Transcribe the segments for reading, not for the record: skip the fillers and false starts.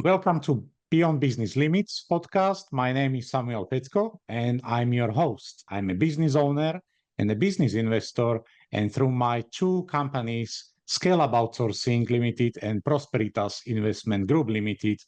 Welcome to Beyond Business Limits podcast. My name is Samuel Petko and I'm your host. I'm a business owner and a business investor. And through my two companies, Scale Up Outsourcing Limited and Prosperitas Investment Group Limited,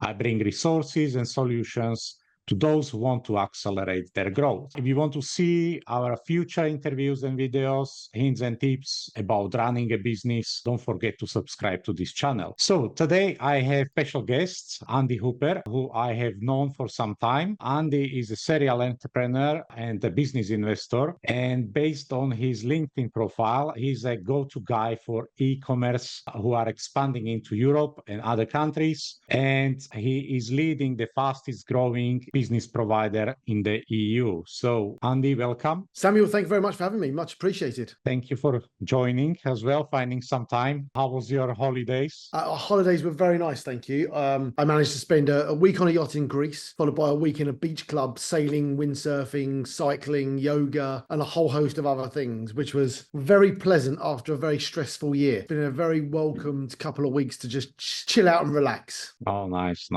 I bring resources and solutions to those who want to accelerate their growth. If you want to see our future interviews and videos, hints and tips about running a business, don't forget to subscribe to this channel. So today I have special guests, Andy Hooper, who I have known for some time. Andy is a serial entrepreneur and a business investor. And based on his LinkedIn profile, he's a go-to guy for e-commerce who are expanding into Europe and other countries. And he is leading the fastest growing business provider in the EU. So, Andy, welcome. Samuel, thank you very much for having me. Much appreciated. Thank you for joining as well, finding some time. How was your holidays? Our holidays were very nice, thank you. I managed to spend a week on a yacht in Greece, followed by a week in a beach club, sailing, windsurfing, cycling, yoga, and a whole host of other things, which was very pleasant after a very stressful year. It's been a very welcomed couple of weeks to just chill out and relax. Oh, nice.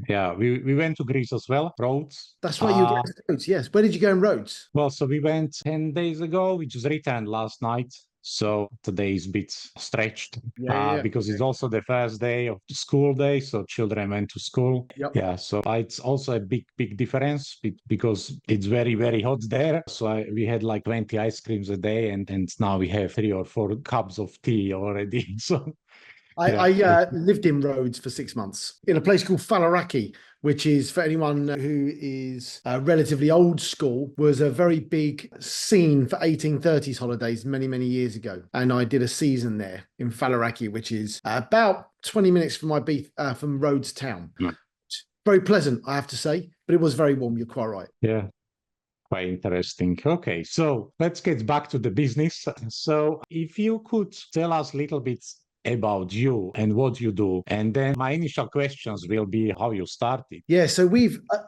Yeah, we went to Greece as well. Rhodes. That's right, you were going to Rhodes, yes. Where did you go in Rhodes? Well, so we went 10 days ago. We just returned last night. So today is a bit stretched because it's also the first day of the school day. So children went to school. Yep. Yeah. So it's also a big difference because it's very, very hot there. So we had like 20 ice creams a day and now we have 3 or 4 cups of tea already. So I lived in Rhodes for 6 months in a place called Faliraki, which is, for anyone who is relatively old school, was a very big scene for 1830s holidays many, many years ago. And I did a season there in Faliraki, which is about 20 minutes from Rhodes town. Yeah. Very pleasant, I have to say, but it was very warm. You're quite right. Yeah. Quite interesting. Okay, so let's get back to the business. So if you could tell us a little bit about you and what you do, and then my initial questions will be how you started. Yeah, so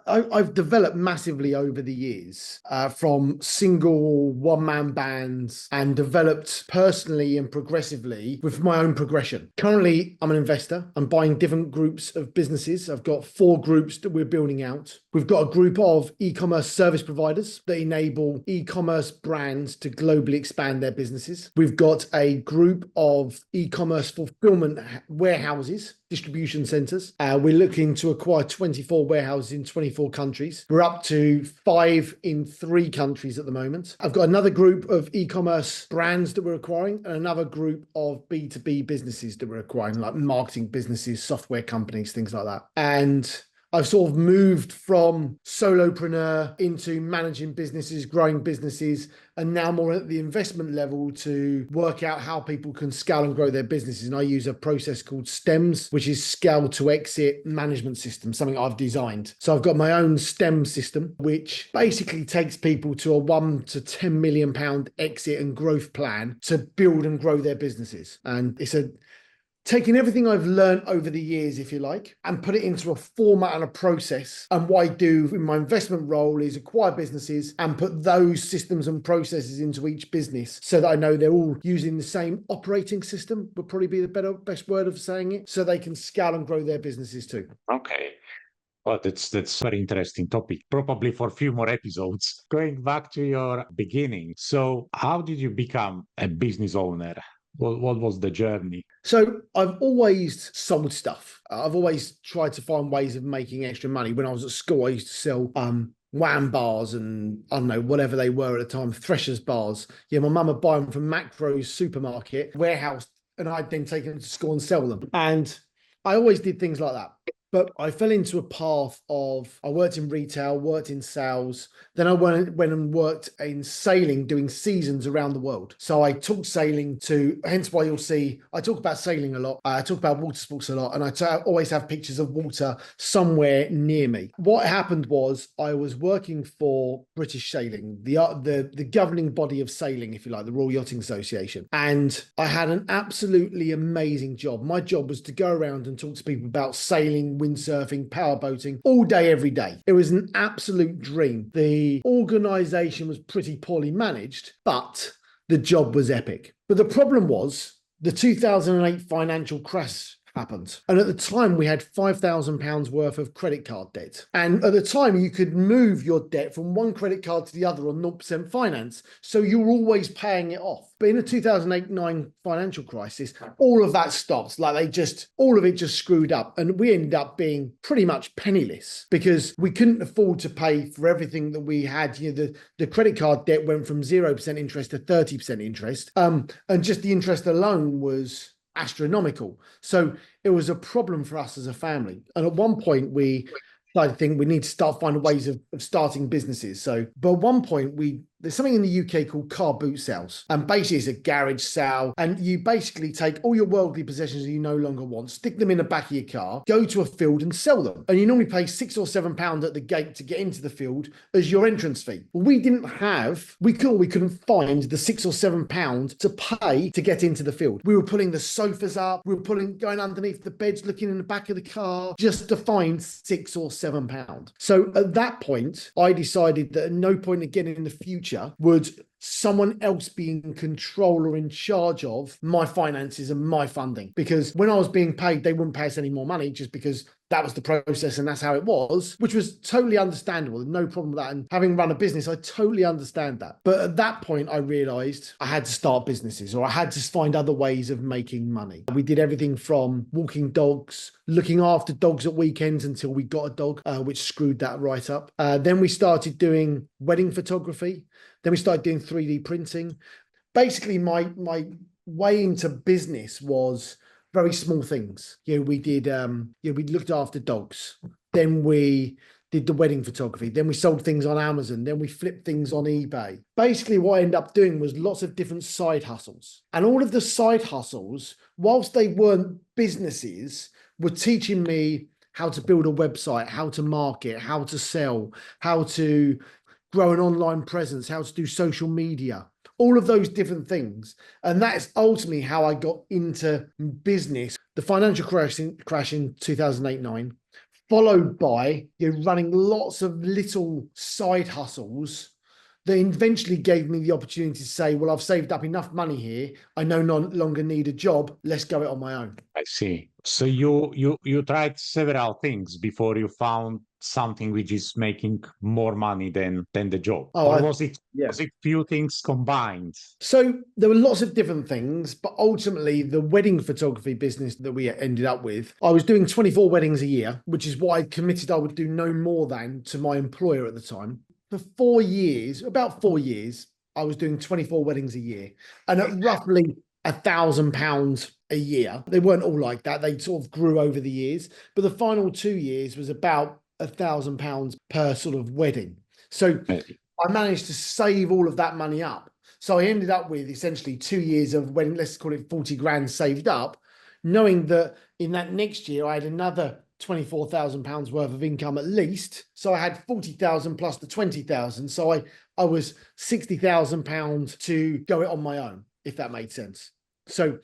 I've developed massively over the years from single one-man bands and developed personally and progressively with my own progression. Currently, I'm an investor. I'm buying different groups of businesses. I've got 4 groups that we're building out. We've got a group of e-commerce service providers that enable e-commerce brands to globally expand their businesses. We've got a group of e-commerce fulfillment warehouses, distribution centers. We're looking to acquire 24 warehouses in 24 countries. We're up to 5 in 3 countries at the moment. I've got another group of e-commerce brands that we're acquiring and another group of B2B businesses that we're acquiring, like marketing businesses, software companies, things like that. And I've sort of moved from solopreneur into managing businesses, growing businesses, and now more at the investment level to work out how people can scale and grow their businesses. And I use a process called STEMS, which is Scale to Exit Management System, something I've designed. So I've got my own STEM system, which basically takes people to a £1 to £10 million exit and growth plan to build and grow their businesses. And it's taking everything I've learned over the years, if you like, and put it into a format and a process. And what I do in my investment role is acquire businesses and put those systems and processes into each business so that I know they're all using the same operating system, would probably be the best word of saying it, so they can scale and grow their businesses too. Okay. Well, that's a very interesting topic, probably for a few more episodes. Going back to your beginning. So how did you become a business owner? What was the journey? So I've always sold stuff. I've always tried to find ways of making extra money. When I was at school, I used to sell wham bars and I don't know, whatever they were at the time, Threshers bars. Yeah, my mum would buy them from Macro's supermarket warehouse, and I'd then take them to school and sell them. And I always did things like that. But I fell into a path of, I worked in retail, worked in sales. Then I went and worked in sailing, doing seasons around the world. So I took sailing to, hence why you'll see, I talk about sailing a lot. I talk about water sports a lot. And I always have pictures of water somewhere near me. What happened was I was working for British Sailing, the governing body of sailing, if you like, the Royal Yachting Association. And I had an absolutely amazing job. My job was to go around and talk to people about sailing, windsurfing, powerboating all day, every day. It was an absolute dream. The organization was pretty poorly managed, but the job was epic. But the problem was the 2008 financial crash happened. And at the time, we had £5,000 worth of credit card debt. And at the time, you could move your debt from one credit card to the other on 0% finance. So you were always paying it off. But in the 2008-9 financial crisis, all of that stopped. Like all of it just screwed up. And we ended up being pretty much penniless because we couldn't afford to pay for everything that we had. You know, the credit card debt went from 0% interest to 30% interest. And just the interest alone was astronomical. So it was a problem for us as a family. And at one point we started to think we need to start finding ways of starting businesses. But at one point there's something in the UK called car boot sales. And basically it's a garage sale. And you basically take all your worldly possessions that you no longer want, stick them in the back of your car, go to a field and sell them. And you normally pay £6 or £7 at the gate to get into the field as your entrance fee. Well, we couldn't find the £6 or £7 to pay to get into the field. We were pulling the sofas up, we were going underneath the beds, looking in the back of the car just to find £6 or £7. So at that point, I decided that at no point again in the future would someone else be in control or in charge of my finances and my funding. Because when I was being paid, they wouldn't pay us any more money just because that was the process and that's how it was, which was totally understandable. No problem with that. And having run a business, I totally understand that. But at that point, I realized I had to start businesses or I had to find other ways of making money. We did everything from walking dogs, looking after dogs at weekends until we got a dog, which screwed that right up. Then we started doing wedding photography. Then we started doing 3D printing. Basically, my way into business was very small things. You know, we looked after dogs. Then we did the wedding photography. Then we sold things on Amazon. Then we flipped things on eBay. Basically, what I ended up doing was lots of different side hustles. And all of the side hustles, whilst they weren't businesses, were teaching me how to build a website, how to market, how to sell, how to grow an online presence, how to do social media, all of those different things. And that's ultimately how I got into business. The financial crash in 2008-9, followed by running lots of little side hustles that eventually gave me the opportunity to say, well, I've saved up enough money here. I no longer need a job. Let's go it on my own. I see. So you tried several things before you found something which is making more money than the job? Was it few things combined? So there were lots of different things, but ultimately the wedding photography business that we ended up with, I was doing 24 weddings a year, which is what I committed I would do no more than to my employer at the time. For 4 years, about 4 years, I was doing 24 weddings a year and at roughly £1,000 a year. They weren't all like that. They sort of grew over the years, but the final 2 years was about £1,000 per sort of wedding. So I managed to save all of that money up. So I ended up with essentially 2 years of wedding, let's call it 40 grand saved up, knowing that in that next year I had another £24,000 worth of income at least. So I had 40,000 plus the 20,000. So I was £60,000 to go it on my own, if that made sense. So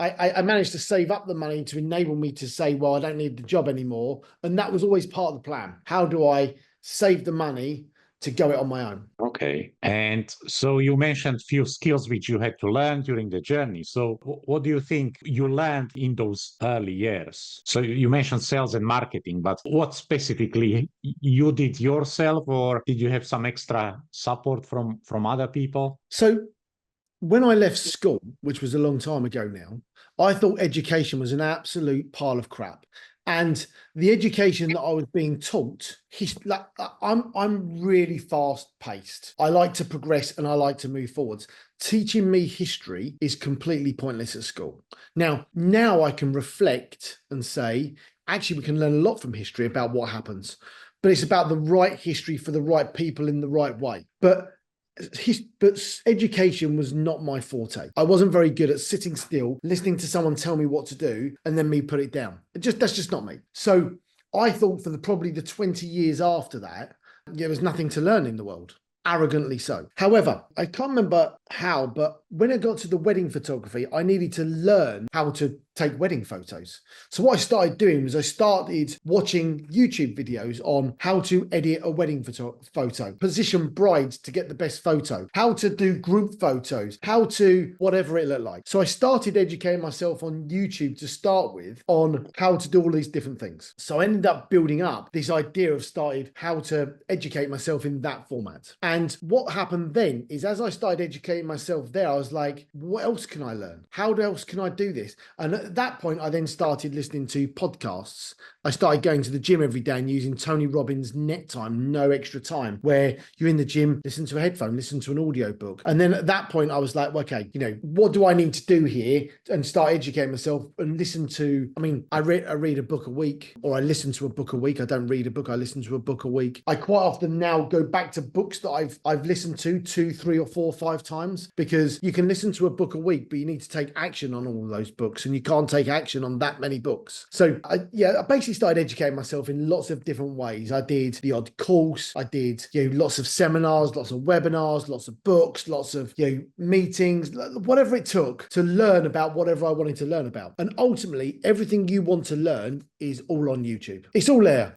I managed to save up the money to enable me to say, well, I don't need the job anymore. And that was always part of the plan. How do I save the money to go it on my own? Okay. And so you mentioned few skills which you had to learn during the journey. So what do you think you learned in those early years? So you mentioned sales and marketing, but what specifically you did yourself, or did you have some extra support from other people? So when I left school, which was a long time ago now, I thought education was an absolute pile of crap. And the education that I was being taught, I'm really fast paced. I like to progress and I like to move forwards. Teaching me history is completely pointless at school. Now I can reflect and say, actually, we can learn a lot from history about what happens, but it's about the right history for the right people in the right way. But education was not my forte. I wasn't very good at sitting still, listening to someone tell me what to do, and then me put it down. That's just not me. So I thought for probably the 20 years after that, there was nothing to learn in the world. Arrogantly so. However, I can't remember how, but when I got to the wedding photography, I needed to learn how to take wedding photos. So what I started doing was I started watching YouTube videos on how to edit a wedding photo, position brides to get the best photo, how to do group photos, how to whatever it looked like. So I started educating myself on YouTube to start with on how to do all these different things. So I ended up building up this idea of started how to educate myself in that format. And what happened then is as I started educating myself there, I was like, what else can I learn? How else can I do this? And at that point, I then started listening to podcasts. I started going to the gym every day and using Tony Robbins' Net Time, no extra time, where you're in the gym, listen to a headphone, listen to an audio book. And then at that point, I was like, okay, what do I need to do here? And start educating myself and listen to, I read a book a week, or I listen to a book a week. I don't read a book, I listen to a book a week. I quite often now go back to books that I've listened to 2, 3 or 4, 5 times, because you can listen to a book a week, but you need to take action on all of those books, and you can't take action on that many books. So I basically started educating myself in lots of different ways. I did the odd course, I did lots of seminars, lots of webinars, lots of books, lots of meetings, whatever it took to learn about whatever I wanted to learn about. And ultimately, everything you want to learn is all on YouTube. It's all there.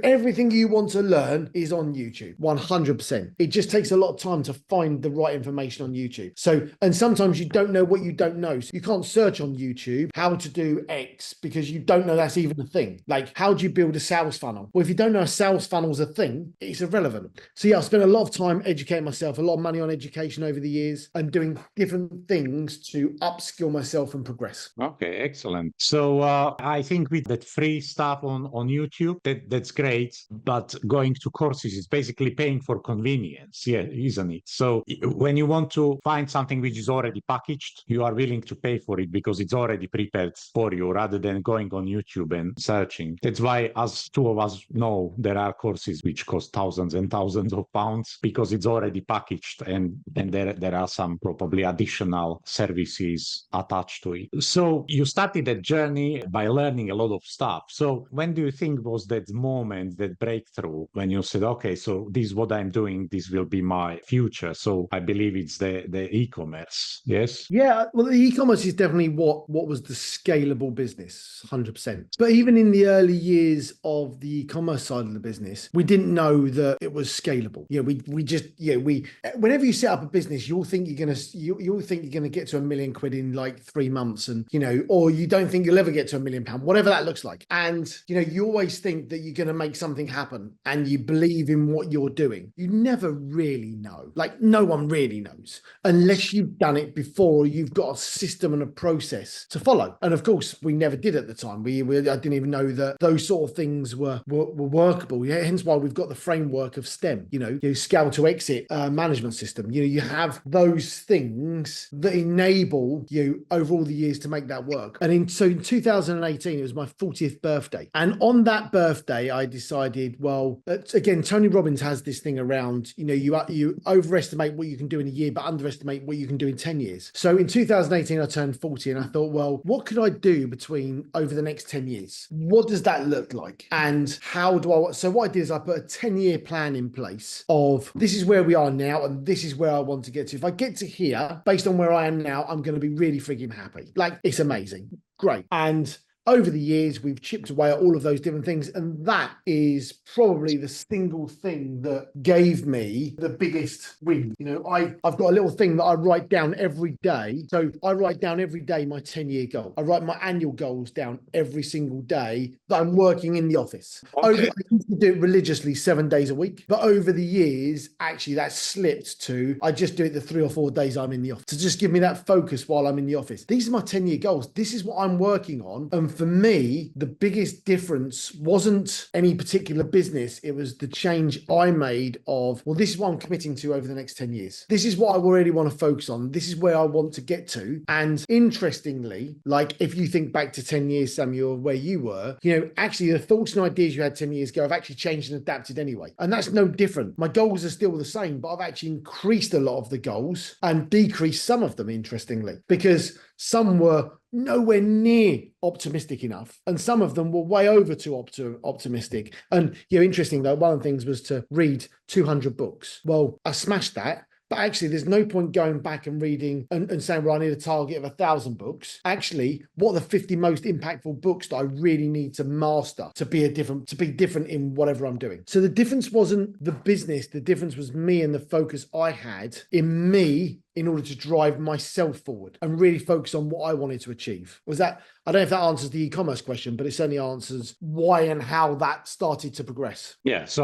Everything you want to learn is on YouTube, 100%. It just takes a lot of time to find the right information on YouTube. So, and sometimes you don't know what you don't know. So you can't search on YouTube how to do X because you don't know that's even a thing. Like, how do you build a sales funnel? Well, if you don't know a sales funnel is a thing, it's irrelevant. So yeah, I spent a lot of time educating myself, a lot of money on education over the years, and doing different things to upskill myself and progress. Okay, excellent. So I think with that free stuff on YouTube, that's great. But going to courses is basically paying for convenience, yeah, isn't it? So when you want to find something which is already packaged, you are willing to pay for it because it's already prepared for you rather than going on YouTube and searching. That's why, as two of us know, there are courses which cost thousands and thousands of pounds because it's already packaged and there are some probably additional services attached to it. So you started that journey by learning a lot of stuff. So when do you think was that moment, that breakthrough, when you said, okay, so this is what I'm doing, this will be my future? So I believe it's the e-commerce, yes? Yeah, well, the e-commerce is definitely what was the scalable business, 100%. But even in the early years of the e-commerce side of the business, we didn't know that it was scalable. Whenever you set up a business, you'll think you're gonna get to £1 million in like 3 months, and or you don't think you'll ever get to £1 million, whatever that looks like. And you always think that you're gonna make something happen, and you believe in what you're doing. You never really know. Like, no one really knows unless you've done it before. You've got a system and a process to follow. And of course, we never did at the time. I didn't even know that those sort of things were workable. Yeah, hence why we've got the framework of STEM. Scale to exit management system. You have those things that enable you over all the years to make that work. And in 2018, it was my 40th birthday, and on that birthday, I decided, well, again, Tony Robbins has this thing around, you overestimate what you can do in a year, but underestimate what you can do in 10 years. So in 2018, I turned 40, and I thought, well, what could I do over the next 10 years? What does that look like? And how do I, so what I did is I put a 10-year plan in place of, this is where we are now, and this is where I want to get to. If I get to here, based on where I am now, I'm going to be really freaking happy. Like, it's amazing. Great. And over the years, we've chipped away at all of those different things. And that is probably the single thing that gave me the biggest win. I've got a little thing that I write down every day. So I write down every day my 10-year goal. I write my annual goals down every single day that I'm working in the office. Okay. I used to do it religiously 7 days a week. But over the years, actually, that slipped to, I just do it the 3 or 4 days I'm in the office to just give me that focus while I'm in the office. These are my 10-year goals. This is what I'm working on. And for me, the biggest difference wasn't any particular business. It was the change I made of, well, this is what I'm committing to over the next 10 years. This is what I already want to focus on. This is where I want to get to. And interestingly, like, if you think back to 10 years, Samuel, where you were, actually the thoughts and ideas you had 10 years ago have actually changed and adapted anyway. And that's no different. My goals are still the same, but I've actually increased a lot of the goals and decreased some of them, interestingly, because some were nowhere near optimistic enough, and some of them were way over too optimistic. And interesting though, one of the things was to read 200 books. Well, I smashed that, But actually, there's no point going back and reading and saying, well, I need a target of 1,000 books. Actually, what are the 50 most impactful books that I really need to master to be different in whatever I'm doing? So the difference wasn't the business. The difference was me and the focus I had in me in order to drive myself forward and really focus on what I wanted to achieve. Was that, I don't know if that answers the e-commerce question, but it certainly answers why and how that started to progress. Yeah, so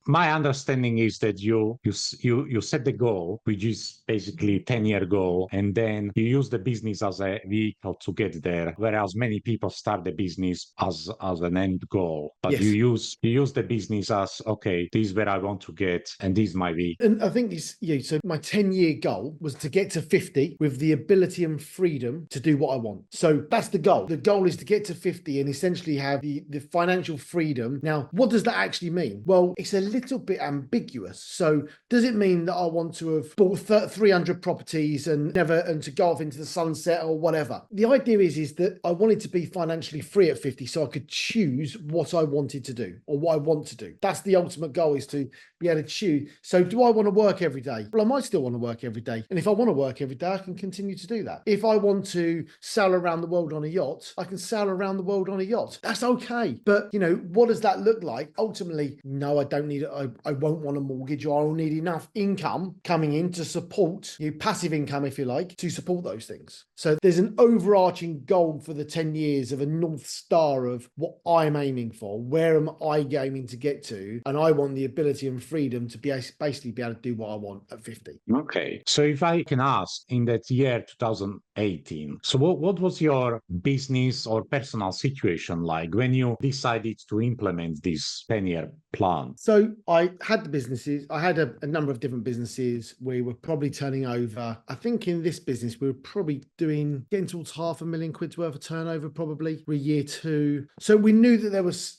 my understanding is that you set the goal, which is basically 10-year goal, and then you use the business as a vehicle to get there, whereas many people start the business as an end goal. But Yes. you use the business as, okay, this is where I want to get, and this might be. And I think this, so my 10-year goal was to get to 50 with the ability and freedom to do what I want. So that's the goal. The goal is to get to 50 and essentially have the financial freedom. Now, what does that actually mean? Well, it's a little bit ambiguous. So does it mean that I want to have bought 300 properties and to go off into the sunset or whatever? The idea is that I wanted to be financially free at 50 so I could choose what I wanted to do or what I want to do. That's the ultimate goal, is to be able to choose. So do I want to work every day? Well, I might still want to work every day. And if I want to work every day, I can continue to do that. If I want to sail around the world on a yacht, I can sail around the world on a yacht. That's okay. But, what does that look like? Ultimately, no, I don't need it. I won't want a mortgage, or I'll need enough income coming in to support passive income, if you like, to support those things. So there's an overarching goal for the 10 years of a North Star of what I'm aiming for. Where am I aiming to get to? And I want the ability and freedom to basically be able to do what I want at 50. Okay. So if I can ask, in that year 2018, so what was your business or personal situation like when you decided to implement this 10-year plan? So I had the businesses. I had a number of different businesses. We were probably turning over, I think in this business, we were probably getting towards £500,000 worth of turnover probably for year two. So we knew that there was,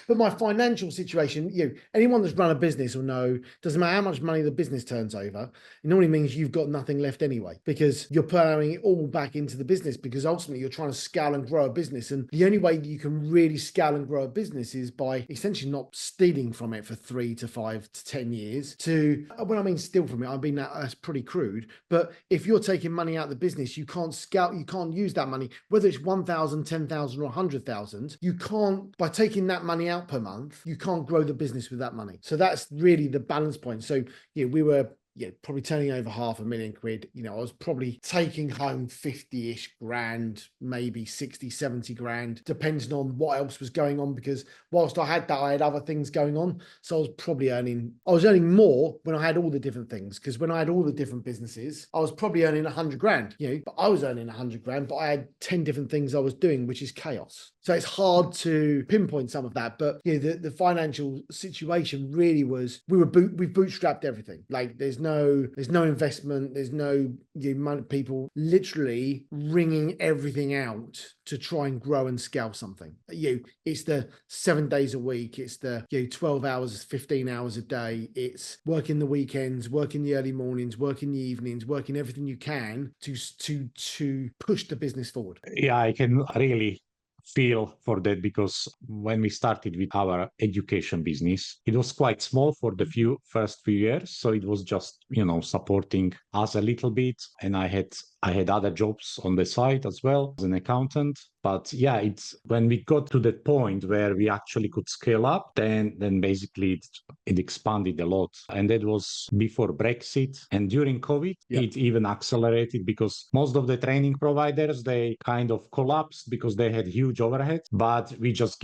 but my financial situation, anyone that's run a business will know, doesn't matter how much money the business turns over, it normally means you've got nothing left anyway, because you're plowing it all back into the business, because ultimately you're trying to scale and grow a business. And the only way you can really scale and grow a business is by essentially not stealing from it for 3 to 5 to 10 years. When I mean steal from it, I mean that's pretty crude. But if you're taking money out of the business, you can't use that money, whether it's 1,000, 10,000 or 100,000. You can't, by taking that money out per month, you can't grow the business with that money. So that's really the balance point. So we were probably turning over £500,000. I was probably taking home 50-ish grand, maybe 60, 70 grand, depending on what else was going on, because whilst I had that, I had other things going on. So I was earning more when I had all the different things, because when I had all the different businesses, I was probably earning 100 grand, but I was earning 100 grand, but I had 10 different things I was doing, which is chaos. So it's hard to pinpoint some of that, but the financial situation really was, we bootstrapped everything. Like there's no investment, there's no people literally wringing everything out to try and grow and scale something. It's the 7 days a week, it's the 12 hours, 15 hours a day, it's working the weekends, working the early mornings, working the evenings, working everything you can to push the business forward. Yeah, I can really feel for that, because when we started with our education business, it was quite small for the first few years. So it was just, supporting us a little bit. And I had other jobs on the side as well as an accountant. But yeah, it's when we got to the point where we actually could scale up, then basically it expanded a lot. And that was before Brexit. And during COVID, it even accelerated, because most of the training providers, they kind of collapsed because they had huge overhead. But we just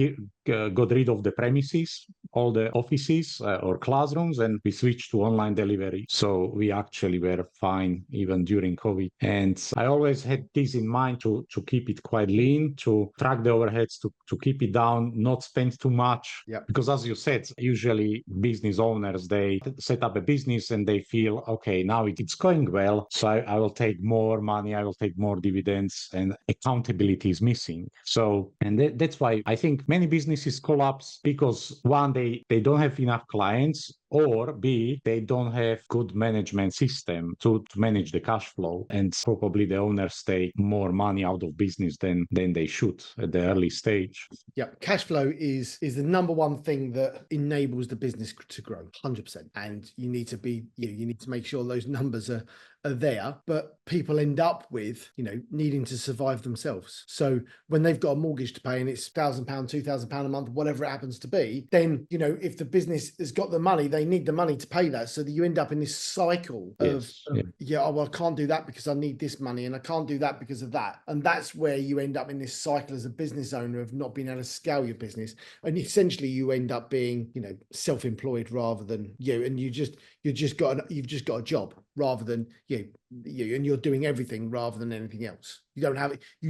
got rid of the premises, all the offices or classrooms, and we switched to online delivery. So we actually were fine even during COVID. And I always had this in mind, to keep it quite lean, to track the overheads, to keep it down, not spend too much. Because as you said, usually business owners, they set up a business and they feel, okay, now it's going well, so I will take more money, I will take more dividends, and accountability is missing. So, and that's why I think many business businesses collapse because one, they don't have enough clients, or B, they don't have good management system to manage the cash flow, and probably the owners take more money out of business than they should at the early stage. Yeah, cash flow is the number one thing that enables the business to grow, 100%. And you need to make sure those numbers are there, but people end up with, needing to survive themselves. So when they've got a mortgage to pay and it's £1,000, £2,000 a month, whatever it happens to be, then, if the business has got the money, they need the money to pay that. So that you end up in this cycle of, I can't do that because I need this money, and I can't do that because of that. And that's where you end up in this cycle as a business owner of not being able to scale your business. And essentially you end up being, self-employed rather than and you've just got a job rather than and you're doing everything rather than anything else. You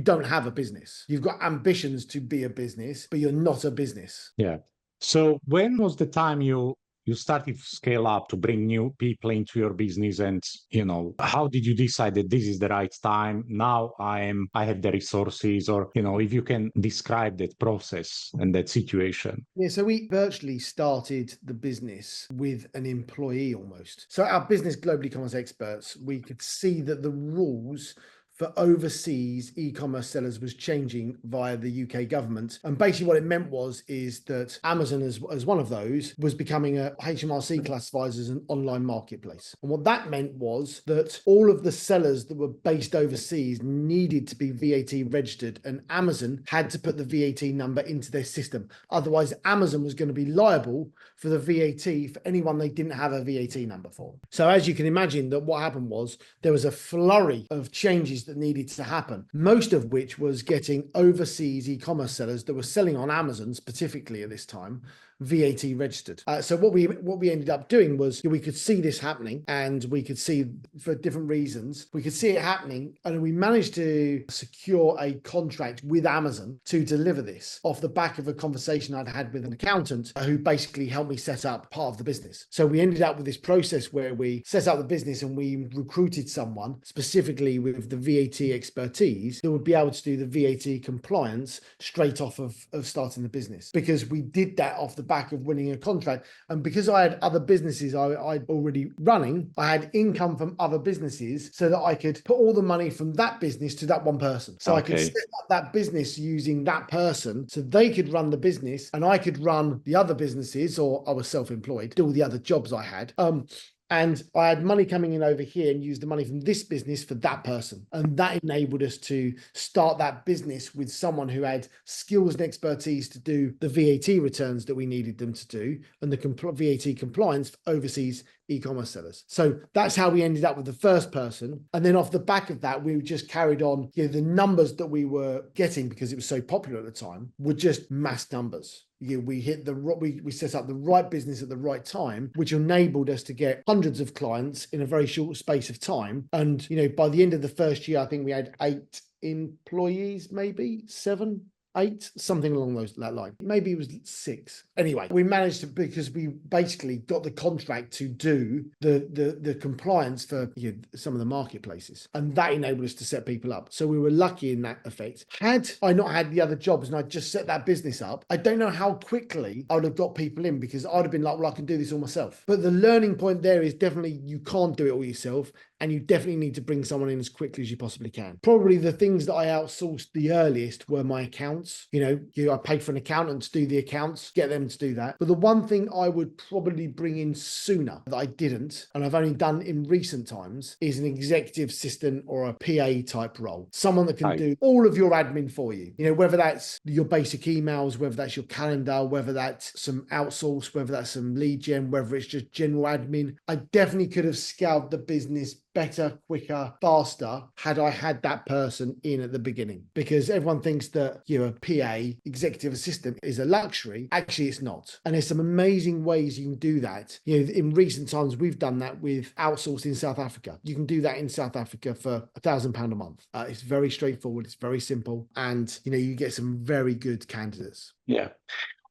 don't have a business. You've got ambitions to be a business, but you're not a business. Yeah. So when was the time you started to scale up, to bring new people into your business, and how did you decide that this is the right time? Now I have the resources, or if you can describe that process and that situation. Yeah, so we virtually started the business with an employee almost. So our business, Global E-commerce Experts, we could see that the rules for overseas e-commerce sellers was changing via the UK government. And basically what it meant is that Amazon, as one of those, was becoming a HMRC classified as an online marketplace. And what that meant was that all of the sellers that were based overseas needed to be VAT registered, and Amazon had to put the VAT number into their system. Otherwise, Amazon was going to be liable for the VAT for anyone they didn't have a VAT number for. So as you can imagine, that what happened was there was a flurry of changes that needed to happen, most of which was getting overseas e-commerce sellers that were selling on Amazon specifically at this time VAT registered. So what we ended up doing was we could see this happening, and we could see, for different reasons, we could see it happening, and we managed to secure a contract with Amazon to deliver this off the back of a conversation I'd had with an accountant who basically helped me set up part of the business. So we ended up with this process where we set up the business and we recruited someone specifically with the VAT expertise that would be able to do the VAT compliance straight off of starting the business, because we did that off the back of winning a contract. And because I had other businesses I'd already running, I had income from other businesses so that I could put all the money from that business to that one person. So I could set up that business using that person so they could run the business and I could run the other businesses, or I was self-employed, do all the other jobs I had. And I had money coming in over here and used the money from this business for that person. And that enabled us to start that business with someone who had skills and expertise to do the VAT returns that we needed them to do, and the VAT compliance for overseas e-commerce sellers. So that's how we ended up with the first person. And then off the back of that, we just carried on. The numbers that we were getting, because it was so popular at the time, were just mass numbers. We set up the right business at the right time, which enabled us to get hundreds of clients in a very short space of time. And, by the end of the first year, I think we had 8 employees, maybe 7, 8, something along that line. Maybe it was 6. Anyway, we managed to, because we basically got the contract to do the compliance for some of the marketplaces, and that enabled us to set people up. So we were lucky in that effect. Had I not had the other jobs and I just set that business up, I don't know how quickly I would have got people in, because I'd have been like, well, I can do this all myself. But the learning point there is definitely you can't do it all yourself, and you definitely need to bring someone in as quickly as you possibly can. Probably the things that I outsourced the earliest were my accounts. I paid for an accountant to do the accounts, get them to do that. But the one thing I would probably bring in sooner that I didn't, and I've only done in recent times, is an executive assistant or a PA type role. Someone that can do all of your admin for you. Whether that's your basic emails, whether that's your calendar, whether that's some outsource, whether that's some lead gen, whether it's just general admin. I definitely could have scaled the business better, quicker, faster had I had that person in at the beginning, because everyone thinks that a PA, executive assistant, is a luxury. Actually, it's not. And there's some amazing ways you can do that. In recent times, we've done that with outsourcing in South Africa. You can do that in South Africa for £1,000 a month. It's very straightforward. It's very simple. And, you get some very good candidates. Yeah.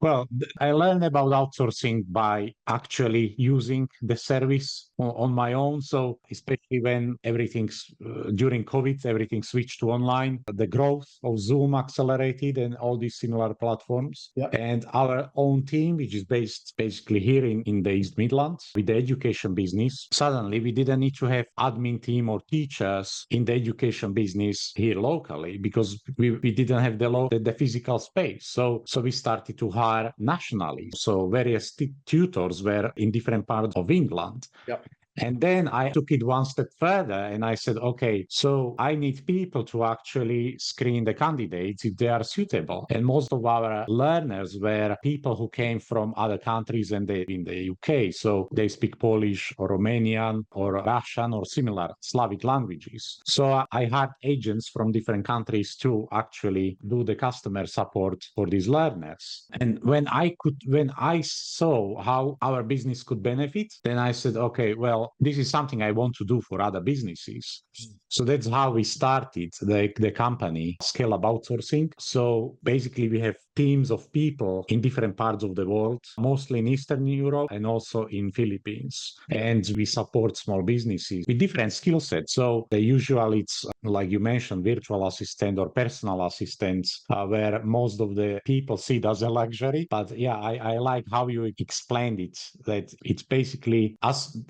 Well, I learned about outsourcing by actually using the service on my own. So especially when during COVID, everything switched to online, the growth of Zoom accelerated and all these similar platforms. Yeah. And our own team, which is based basically here in the East Midlands with the education business, suddenly we didn't need to have admin team or teachers in the education business here locally because we didn't have the physical space. So we started to hire nationally. So various tutors were in different parts of England. Yep. And then I took it one step further and I said, okay, so I need people to actually screen the candidates if they are suitable. And most of our learners were people who came from other countries and they in the UK. So they speak Polish or Romanian or Russian or similar Slavic languages. So I had agents from different countries to actually do the customer support for these learners. And when I saw how our business could benefit, then I said, okay, well, this is something I want to do for other businesses. So that's how we started the company, Scale Up Outsourcing. So basically, we have teams of people in different parts of the world, mostly in Eastern Europe and also in Philippines. And we support small businesses with different skill sets. So usually it's like you mentioned, virtual assistant or personal assistants, where most of the people see it as a luxury. But yeah, I like how you explained it, that it's basically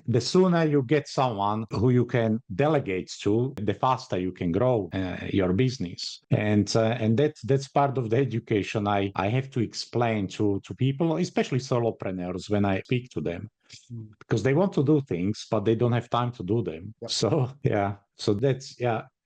the sooner you get someone who you can delegate to, the faster you can grow your business. And that's part of the education I have to explain to people, especially solopreneurs, when I speak to them, because they want to do things, but they don't have time to do them. Yep. So that's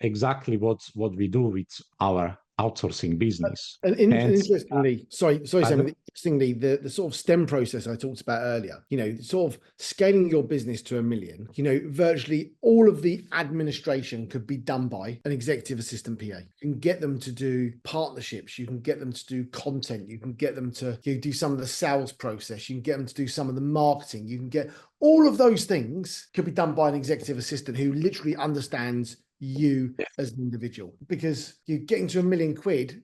exactly what we do with our outsourcing business. And interestingly, interestingly, the sort of STEM process I talked about earlier, sort of scaling your business to 1 million, virtually all of the administration could be done by an executive assistant PA. You can get them to do partnerships, you can get them to do content, you can get them to do some of the sales process, you can get them to do some of the marketing, you can get all of those things could be done by an executive assistant who literally understands you as an individual. Because you're getting to £1 million,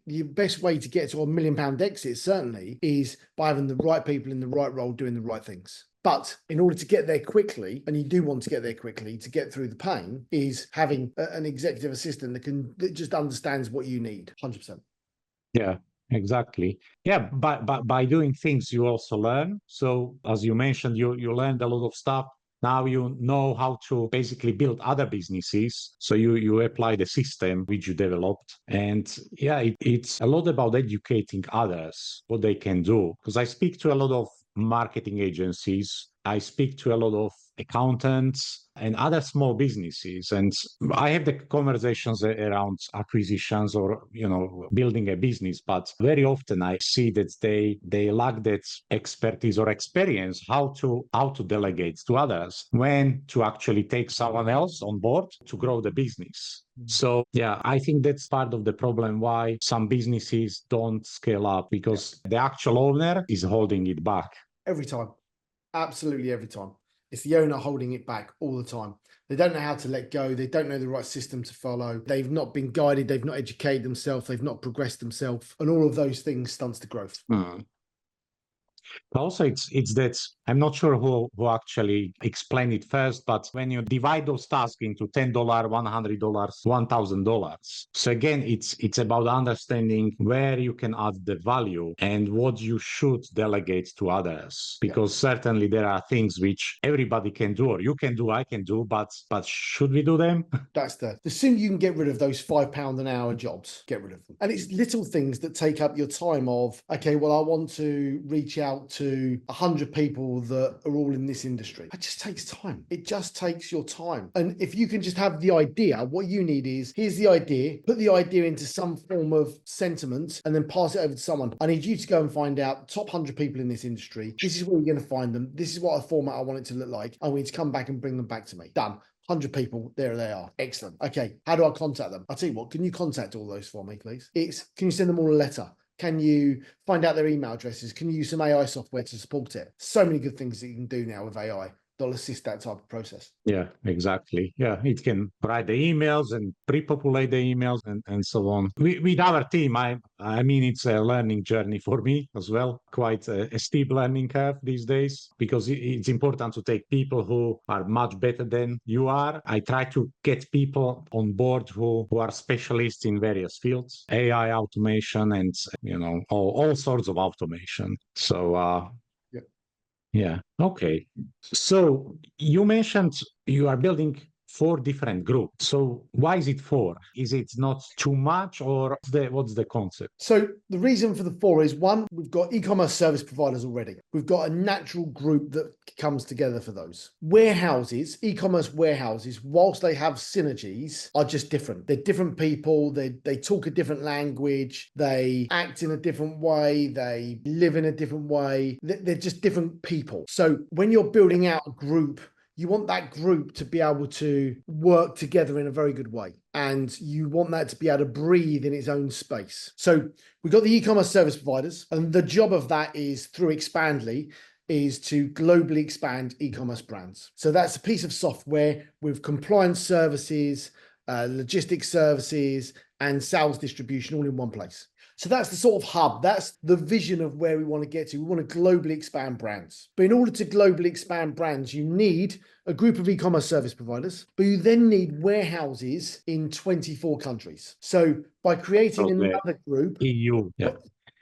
the best way to get to £1 million exit certainly is by having the right people in the right role doing the right things. But in order to get there quickly, and you do want to get there quickly to get through the pain, is having an executive assistant that just understands what you need. 100%. Yeah. Exactly. Yeah, but by doing things, you also learn. So as you mentioned, you learned a lot of stuff. Now you know how to basically build other businesses. So you apply the system which you developed. And yeah, it's a lot about educating others, what they can do. Because I speak to a lot of marketing agencies. I speak to a lot of accountants and other small businesses. And I have the conversations around acquisitions or, building a business. But very often I see that they lack that expertise or experience, how to delegate to others, when to actually take someone else on board to grow the business. So yeah, I think that's part of the problem why some businesses don't scale up, because the actual owner is holding it back. Every time. Absolutely every time. It's the owner holding it back all the time. They don't know how to let go. They don't know the right system to follow. They've not been guided. They've not educated themselves. They've not progressed themselves. And all of those things stunts the growth. Also, it's that I'm not sure who actually explained it first, but when you divide those tasks into $10, $100, $1,000, so again, it's about understanding where you can add the value and what you should delegate to others. Because certainly there are things which everybody can do, or you can do, I can do, but should we do them? That's the sooner you can get rid of those £5 an hour jobs, get rid of them. And it's little things that take up your time of, okay, well, I want to reach out to 100 people that are all in this industry. It just takes time. It just takes your time. And if you can just have the idea, what you need is, here's the idea, put the idea into some form of sentiment and then pass it over to someone. I need you to go and find out the top 100 people in this industry. This is where you're going to find them. This is what a format I want it to look like. I want you to come back and bring them back to me. Done. 100 people, there they are. Excellent. Okay, how do I contact them? I'll tell you what, can you contact all those for me, please? Can you send them all a letter? Can you find out their email addresses? Can you use some AI software to support it? So many good things that you can do now with AI. that'll assist that type of process. Yeah, exactly. Yeah, it can write the emails and pre-populate the emails and so on. With our team, I mean, it's a learning journey for me as well. Quite a steep learning curve these days because it's important to take people who are much better than you are. I try to get people on board who are specialists in various fields, AI automation and, all sorts of automation. So, yeah. Okay. So you mentioned you are building 4 different groups. So why is it 4? Is it not too much, or what's the concept? So the reason for the 4 is, one, we've got e-commerce service providers already. We've got a natural group that comes together for those. Warehouses, e-commerce warehouses, whilst they have synergies, are just different. They're different people. They talk a different language. They act in a different way. They live in a different way. They're just different people. So when you're building out a group, you want that group to be able to work together in a very good way. And you want that to be able to breathe in its own space. So we've got the e-commerce service providers, and the job of that is, through Expandly, is to globally expand e-commerce brands. So that's a piece of software with compliance services, logistics services, and sales distribution all in one place. So that's the sort of hub. That's the vision of where we want to get to. We want to globally expand brands. But in order to globally expand brands, you need a group of e-commerce service providers, but you then need warehouses in 24 countries. So by creating another group, EU, yeah.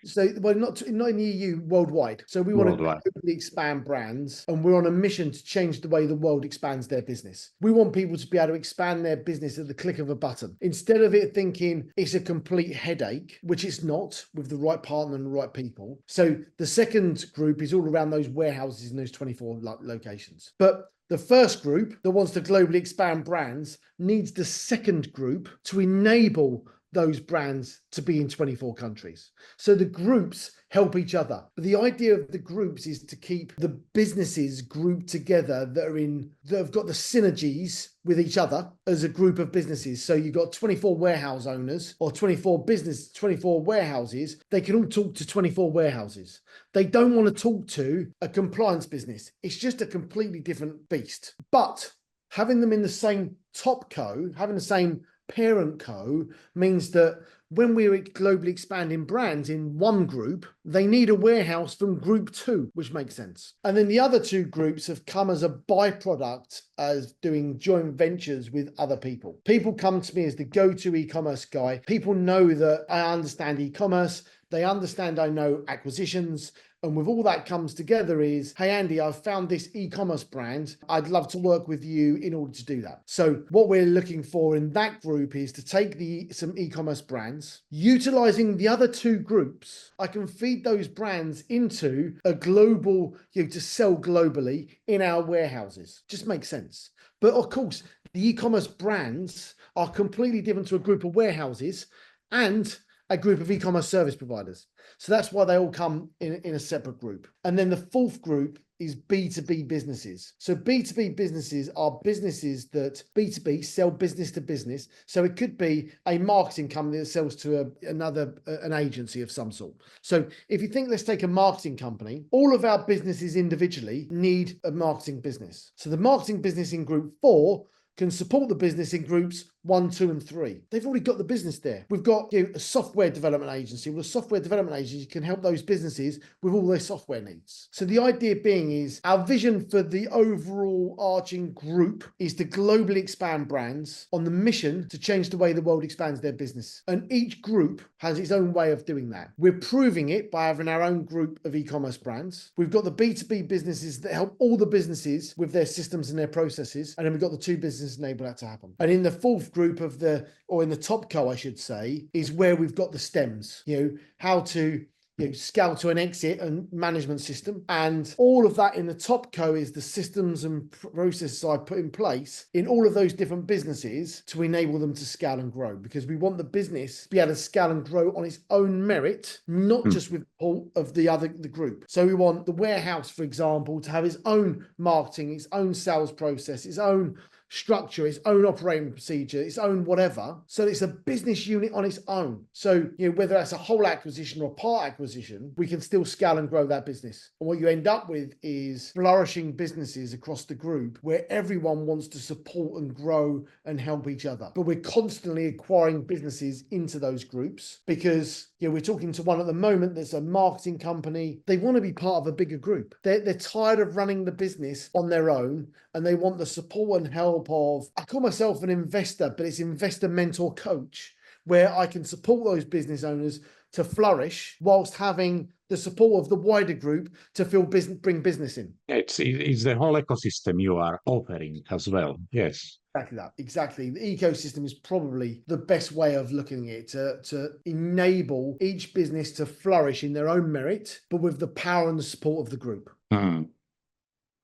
So, well, not in the EU, worldwide. So we want to globally expand brands, and we're on a mission to change the way the world expands their business. We want people to be able to expand their business at the click of a button. Instead of it thinking it's a complete headache, which it's not, with the right partner and the right people. So the second group is all around those warehouses in those 24 locations. But the first group that wants to globally expand brands needs the second group to enable those brands to be in 24 countries. So the groups help each other. But the idea of the groups is to keep the businesses grouped together that have got the synergies with each other as a group of businesses. So you've got 24 warehouse owners or 24 warehouses. They can all talk to 24 warehouses. They don't want to talk to a compliance business. It's just a completely different beast. But having them in the same top co, having the same parent co, means that when we're globally expanding brands in one group, they need a warehouse from group 2, which makes sense. And then the other 2 groups have come as a byproduct as doing joint ventures with other people. People come to me as the go-to e-commerce guy. People know that I understand e-commerce. They understand I know acquisitions. And with all that comes together is, hey, Andy, I've found this e-commerce brand. I'd love to work with you in order to do that. So what we're looking for in that group is to take some e-commerce brands, utilizing the other 2 groups. I can feed those brands into a global, to sell globally in our warehouses. Just makes sense. But of course, the e-commerce brands are completely different to a group of warehouses and a group of e-commerce service providers. So that's why they all come in a separate group. And then the 4th group is B2B businesses. So B2B businesses are businesses that B2B sell business to business. So it could be a marketing company that sells to an agency of some sort. So if you think, let's take a marketing company, all of our businesses individually need a marketing business. So the marketing business in group 4 can support the business in groups 1, 2, and 3. They've already got the business there. We've got a software development agency. Well, a software development agency can help those businesses with all their software needs. So the idea being is, our vision for the overall arching group is to globally expand brands on the mission to change the way the world expands their business. And each group has its own way of doing that. We're proving it by having our own group of e-commerce brands. We've got the B2B businesses that help all the businesses with their systems and their processes. And then we've got the 2 businesses enable that to happen. And in the 4th group in the top co, I should say, is where we've got the stems, how to scale to an exit and management system. And all of that in the top co is the systems and processes I put in place in all of those different businesses to enable them to scale and grow, because we want the business to be able to scale and grow on its own merit, not just with all of the group. So we want the warehouse, for example, to have its own marketing, its own sales process, its own structure, its own operating procedure, its own whatever. So it's a business unit on its own. So, whether that's a whole acquisition or part acquisition, we can still scale and grow that business. And what you end up with is flourishing businesses across the group where everyone wants to support and grow and help each other. But we're constantly acquiring businesses into those groups because we're talking to one at the moment that's a marketing company. They want to be part of a bigger group. They're tired of running the business on their own, and they want the support and help of, I call myself an investor, but it's investor mentor coach, where I can support those business owners to flourish whilst having the support of the wider group to bring business in. It's the whole ecosystem you are offering as well. Yes. Exactly that. Exactly. The ecosystem is probably the best way of looking at it, to enable each business to flourish in their own merit, but with the power and the support of the group.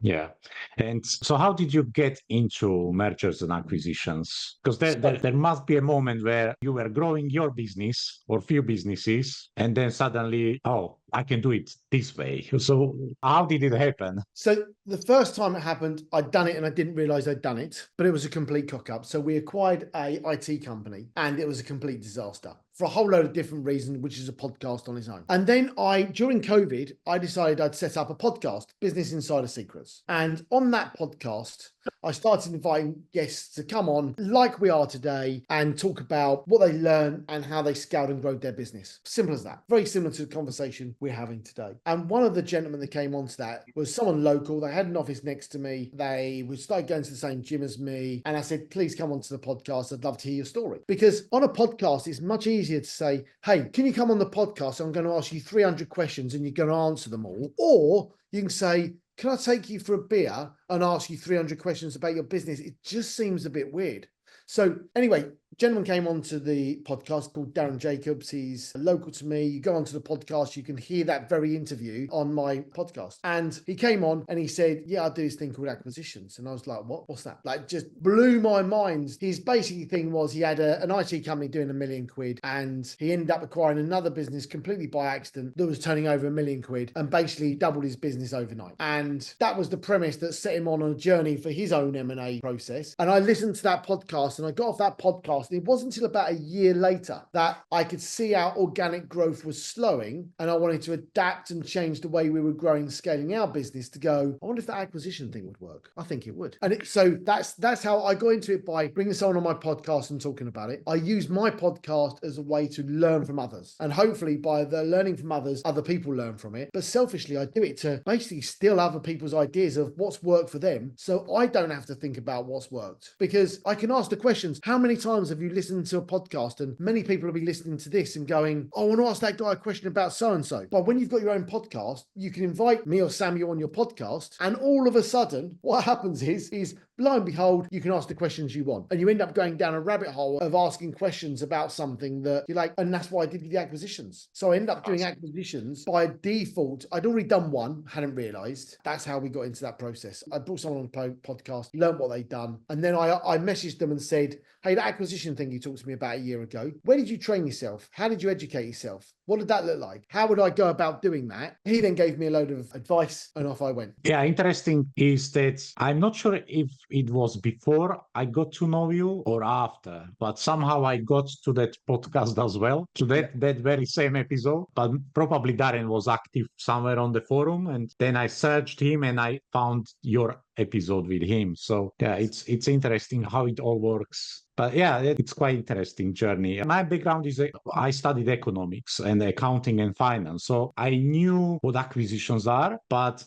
Yeah. And so how did you get into mergers and acquisitions? Because there must be a moment where you were growing your business or few businesses, and then suddenly, oh, I can do it this way. So how did it happen? So the first time it happened, I'd done it and I didn't realize I'd done it, but it was a complete cock up. So we acquired a IT company and it was a complete disaster for a whole load of different reasons, which is a podcast on its own. And then during COVID, I decided I'd set up a podcast, Business Insider Secrets. And on that podcast, I started inviting guests to come on like we are today and talk about what they learned and how they scaled and growed their business. Simple as that. Very similar to the conversation we're having today. And one of the gentlemen that came onto that was someone local. They had an office next to me. They would start going to the same gym as me. And I said, please come onto the podcast. I'd love to hear your story. Because on a podcast, it's much easier to say, hey, can you come on the podcast? I'm going to ask you 300 questions and you're going to answer them all. Or you can say, can I take you for a beer and ask you 300 questions about your business? It just seems a bit weird. So anyway, gentleman came onto the podcast called Darren Jacobs. He's local to me. You go onto the podcast, you can hear that very interview on my podcast. And he came on and he said, yeah, I do this thing called acquisitions. And I was like, what? What's that? Like, just blew my mind. His basically thing was he had an IT company doing £1 million and he ended up acquiring another business completely by accident that was turning over £1 million and basically doubled his business overnight. And that was the premise that set him on a journey for his own M&A process. And I listened to that podcast and I got off that podcast. And it wasn't until about a year later that I could see our organic growth was slowing and I wanted to adapt and change the way we were growing, scaling our business to go, I wonder if that acquisition thing would work. I think it would. And so that's how I got into it, by bringing someone on my podcast and talking about it. I use my podcast as a way to learn from others. And hopefully by the learning from others, other people learn from it. But selfishly, I do it to basically steal other people's ideas of what's worked for them. So I don't have to think about what's worked, because I can ask the questions, how many times have you listened to a podcast? And many people will be listening to this and going, oh, I want to ask that guy a question about so-and-so. But when you've got your own podcast, you can invite me or Samuel on your podcast. And all of a sudden, what happens is lo and behold, you can ask the questions you want. And you end up going down a rabbit hole of asking questions about something that you're like, and that's why I did the acquisitions. So I ended up doing acquisitions by default. I'd already done one, hadn't realized. That's how we got into that process. I brought someone on the podcast, learned what they'd done. And then I messaged them and said, hey, that acquisition thing you talked to me about a year ago, where did you train yourself? How did you educate yourself? What did that look like? How would I go about doing that? He then gave me a load of advice and off I went. Yeah, interesting is that I'm not sure if it was before I got to know you or after, but somehow I got to that podcast as well, to that very same episode. But probably Darren was active somewhere on the forum, and then I searched him and I found your episode with him. So yeah, it's interesting how it all works. But yeah, it's quite interesting journey. My background is I studied economics and accounting and finance. So I knew what acquisitions are. But,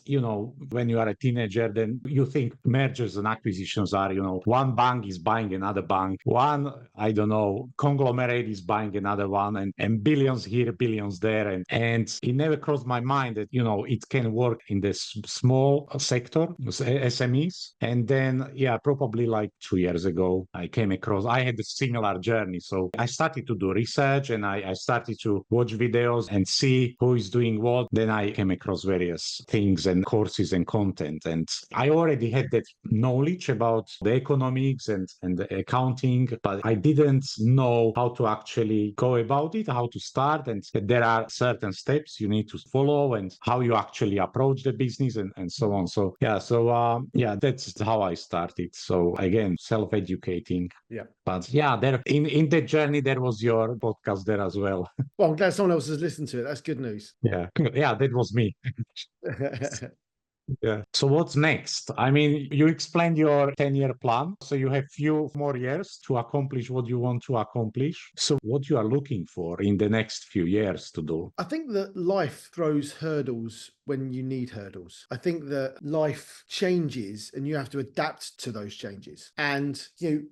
when you are a teenager, then you think mergers and acquisitions are, one bank is buying another bank. One, I don't know, conglomerate is buying another one, and billions here, billions there. And it never crossed my mind that, it can work in this small sector, SMEs. And then, probably like 2 years ago, I came across, I had a similar journey. So I started to do research and I started to watch videos and see who is doing what. Then I came across various things and courses and content. And I already had that knowledge about the economics and the accounting, but I didn't know how to actually go about it, how to start. And there are certain steps you need to follow and how you actually approach the business and so on. So, Yeah, that's how I started. So again, self-educating. Yeah. But yeah, there in that journey, there was your podcast there as well. Well, I'm glad someone else has listened to it. That's good news. Yeah. Yeah, that was me. Yeah. So what's next? I mean, you explained your 10-year plan. So you have few more years to accomplish what you want to accomplish. So what you are looking for in the next few years to do? I think that life throws hurdles when you need hurdles. I think that life changes and you have to adapt to those changes. And,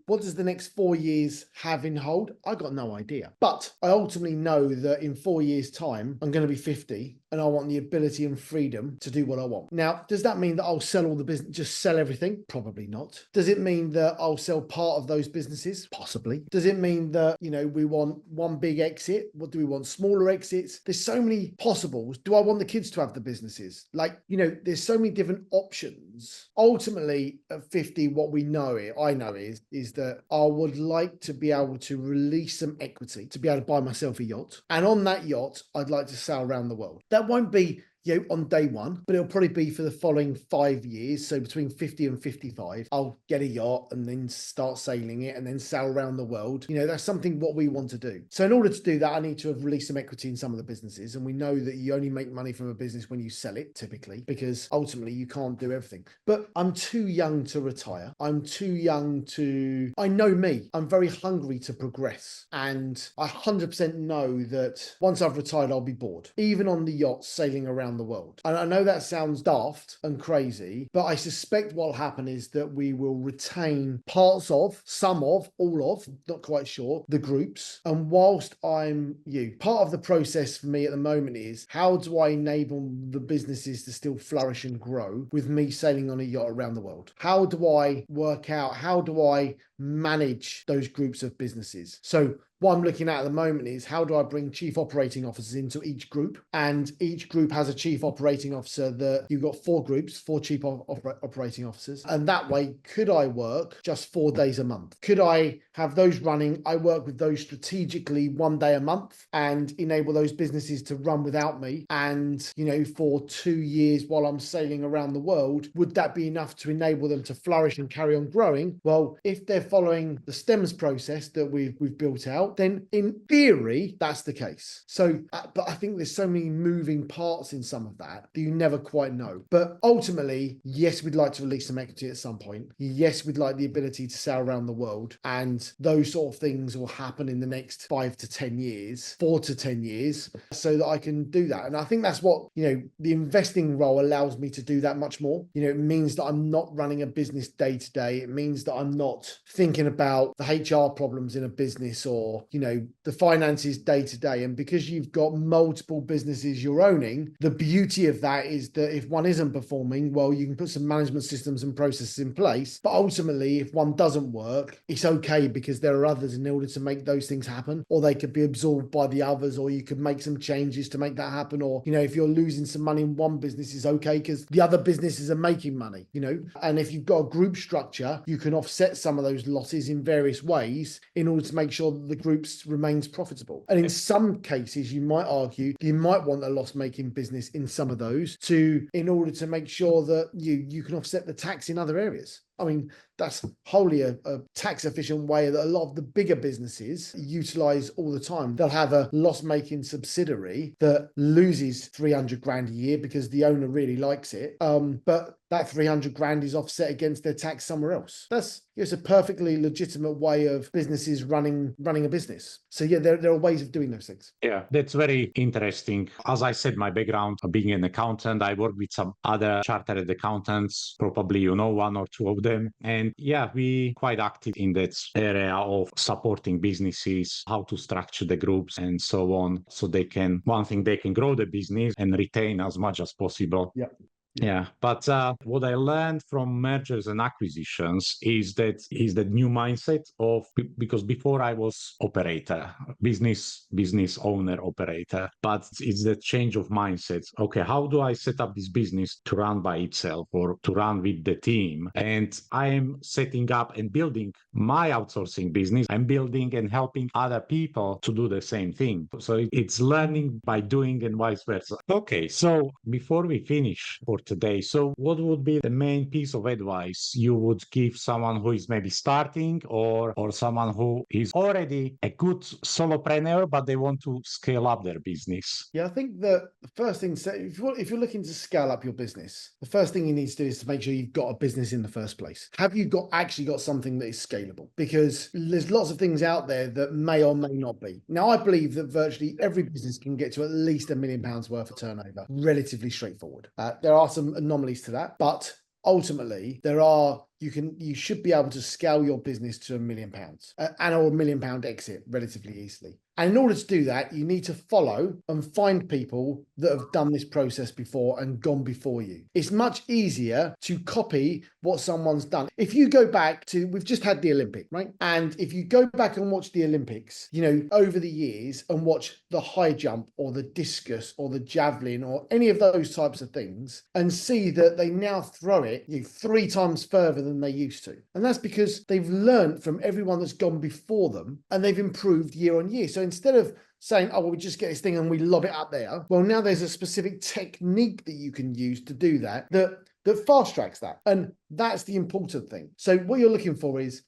what does the next 4 years have in hold? I got no idea. But I ultimately know that in 4 years' time, I'm going to be 50 and I want the ability and freedom to do what I want. Now, does that mean that I'll sell all the business, just sell everything? Probably not. Does it mean that I'll sell part of those businesses? Possibly. Does it mean that, we want one big exit? What do we want? Smaller exits? There's so many possibles. Do I want the kids to have the businesses? There's so many different options. Ultimately, at 50, what I know is that I would like to be able to release some equity to be able to buy myself a yacht. And on that yacht, I'd like to sail around the world. That won't be on day one, but it'll probably be for the following 5 years. So between 50 and 55, I'll get a yacht and then start sailing it and then sail around the world. That's something what we want to do. So in order to do that, I need to have released some equity in some of the businesses. And we know that you only make money from a business when you sell it, typically, because ultimately you can't do everything. But I'm too young to retire. I'm too young I know me, I'm very hungry to progress. And I 100% know that once I've retired, I'll be bored, even on the yacht sailing around the world. And I know that sounds daft and crazy, but I suspect what will happen is that we will retain parts of, some of, all of, not quite sure, the groups. And whilst part of the process for me at the moment is how do I enable the businesses to still flourish and grow with me sailing on a yacht around the world? How do I work out, how do I manage those groups of businesses? So what I'm looking at the moment is how do I bring chief operating officers into each group? And each group has a chief operating officer that you've got 4 groups, 4 chief operating officers. And that way, could I work just 4 days a month? Could I have those running? I work with those strategically 1 day a month and enable those businesses to run without me. And, for 2 years while I'm sailing around the world, would that be enough to enable them to flourish and carry on growing? Well, if they're following the STEMS process that we've built out, then in theory, that's the case. So, but I think there's so many moving parts in some of that you never quite know. But ultimately, yes, we'd like to release some equity at some point. Yes, we'd like the ability to sail around the world. And those sort of things will happen in the next 5 to 10 years, 4 to 10 years, so that I can do that. And I think that's what, the investing role allows me to do that much more. It means that I'm not running a business day to day. It means that I'm not thinking about the HR problems in a business or the finances day to day. And because you've got multiple businesses you're owning, the beauty of that is that if one isn't performing, well, you can put some management systems and processes in place. But ultimately, if one doesn't work, it's okay because there are others in order to make those things happen, or they could be absorbed by the others, or you could make some changes to make that happen. Or, if you're losing some money in one business, it's okay because the other businesses are making money, and if you've got a group structure, you can offset some of those losses in various ways in order to make sure that the groups remains profitable. And in some cases, you might argue you might want a loss-making business in some of those in order to make sure that you can offset the tax in other areas. I mean, that's wholly a tax efficient way that a lot of the bigger businesses utilize all the time. They'll have a loss-making subsidiary that loses 300 grand a year because the owner really likes it. But that 300 grand is offset against their tax somewhere else. It's a perfectly legitimate way of businesses running a business. So yeah, there are ways of doing those things. Yeah, that's very interesting. As I said, my background being an accountant, I work with some other chartered accountants, probably 1 or 2 of them. And yeah, we quite active in that area of supporting businesses, how to structure the groups and so on. So they can grow the business and retain as much as possible. Yeah. Yeah, but what I learned from mergers and acquisitions is that new mindset because before I was business owner operator, but it's the change of mindset. Okay, how do I set up this business to run by itself or to run with the team? And I am setting up and building my outsourcing business. I'm building and helping other people to do the same thing. So it's learning by doing and vice versa. Okay, so before we finish for today. So what would be the main piece of advice you would give someone who is maybe starting or someone who is already a good solopreneur, but they want to scale up their business? Yeah, I think that the first thing, so if you're looking to scale up your business, the first thing you need to do is to make sure you've got a business in the first place. Have you actually got something that is scalable? Because there's lots of things out there that may or may not be. Now, I believe that virtually every business can get to at least £1 million worth of turnover, relatively straightforward. There are some anomalies to that, but ultimately you should be able to scale your business to £1 million and or £1 million exit relatively easily. And in order to do that, you need to follow and find people that have done this process before and gone before you. It's much easier to copy what someone's done. If you go back to, we've just had the Olympic, right? And if you go back and watch the Olympics, over the years and watch the high jump or the discus or the javelin or any of those types of things and see that they now throw it 3 times further than they used to. And that's because they've learned from everyone that's gone before them and they've improved year on year. So instead of saying, oh, well, we just get this thing and we lob it up there, well, now there's a specific technique that you can use to do that fast tracks that. And that's the important thing. So what you're looking for is,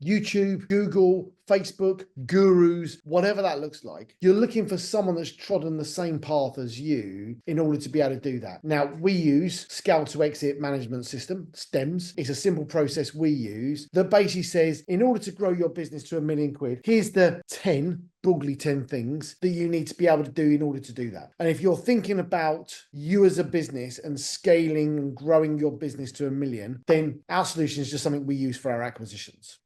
YouTube, Google, Facebook, gurus, whatever that looks like. You're looking for someone that's trodden the same path as you in order to be able to do that. Now, we use Scale to Exit Management System, STEMS. It's a simple process we use that basically says, in order to grow your business to £1 million, here's the 10 broadly 10 things that you need to be able to do in order to do that. And if you're thinking about you as a business and scaling and growing your business to £1 million, then our solution is just something we use for our acquisitions,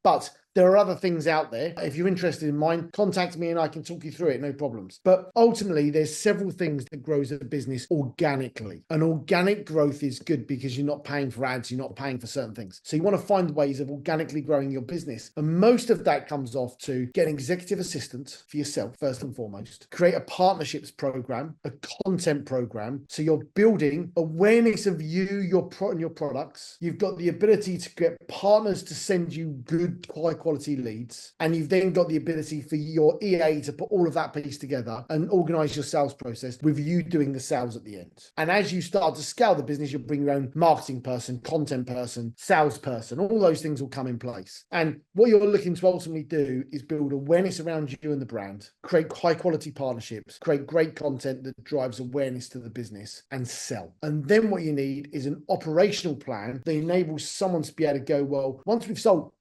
but there are other things out there. If you're interested in mine, contact me and I can talk you through it, no problems. But ultimately, there's several things that grows a business organically. And organic growth is good because you're not paying for ads, you're not paying for certain things. So you want to find ways of organically growing your business. And most of that comes off to get an executive assistant for yourself, first and foremost. Create a partnerships program, a content program. So you're building awareness of you, and your products. You've got the ability to get partners to send you good, high quality leads. And you've then got the ability for your EA to put all of that piece together and organize your sales process with you doing the sales at the end. And as you start to scale the business, you'll bring your own marketing person, content person, salesperson, all those things will come in place. And what you're looking to ultimately do is build awareness around you and the brand, create high quality partnerships, create great content that drives awareness to the business and sell. And then what you need is an operational plan that enables someone to be able to go, well, once we've sold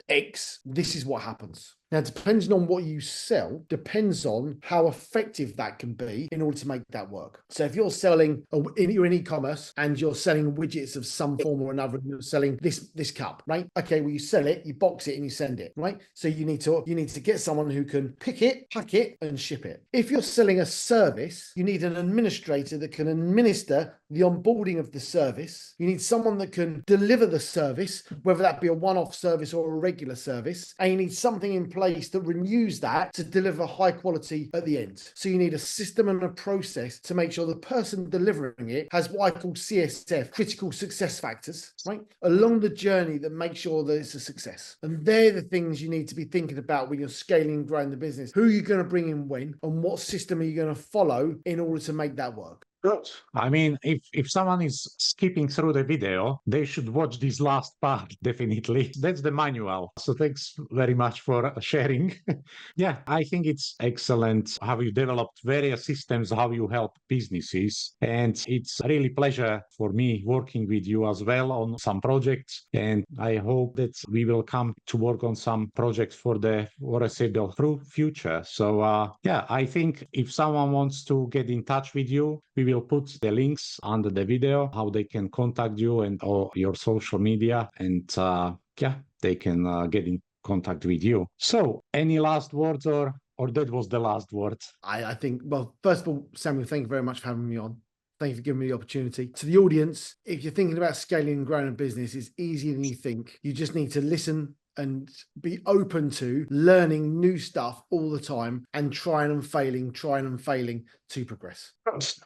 X, this is what happens. Now, depending on what you sell, depends on how effective that can be in order to make that work. So if you're selling, you're in e-commerce and you're selling widgets of some form or another, and you're selling this cup, right? Okay, well, you sell it, you box it and you send it, right? So you need to get someone who can pick it, pack it and ship it. If you're selling a service, you need an administrator that can administer the onboarding of the service. You need someone that can deliver the service, whether that be a one-off service or a regular service. And you need something in place that renews that to deliver high quality at the end. So you need a system and a process to make sure the person delivering it has what I call CSF, critical success factors, right? Along the journey that make sure that it's a success. And they're the things you need to be thinking about when you're scaling and growing the business. Who are you going to bring in when, and what system are you going to follow in order to make that work? Good. I mean, if someone is skipping through the video, they should watch this last part, definitely. That's the manual. So thanks very much for sharing. Yeah, I think it's excellent how you developed various systems, how you help businesses. And it's really pleasure for me working with you as well on some projects. And I hope that we will come to work on some projects for the foreseeable future. So yeah, I think if someone wants to get in touch with you, we will put the links under the video, how they can contact you and or your social media. And yeah, they can get in contact with you. So any last words or that was the last word? I think, well, first of all, Samuel, thank you very much for having me on. Thank you for giving me the opportunity. To the audience, if you're thinking about scaling and growing a business, it's easier than you think. You just need to listen and be open to learning new stuff all the time and trying and failing to progress.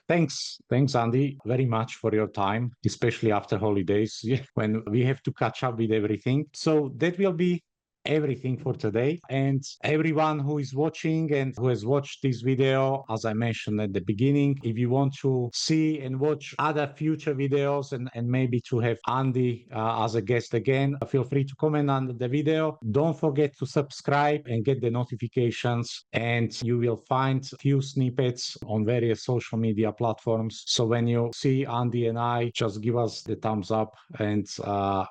Thanks, Andy, very much for your time, especially after holidays when we have to catch up with everything. So that will be everything for today. And everyone who is watching and who has watched this video, as I mentioned at the beginning, if you want to see and watch other future videos and maybe to have Andy as a guest again, feel free to comment under the video. Don't forget to subscribe and get the notifications, and you will find a few snippets on various social media platforms. So when you see Andy and I, just give us the thumbs up, and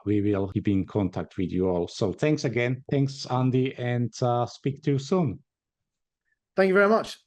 we will keep in contact with you all. So thanks again. Thanks, Andy, and speak to you soon. Thank you very much.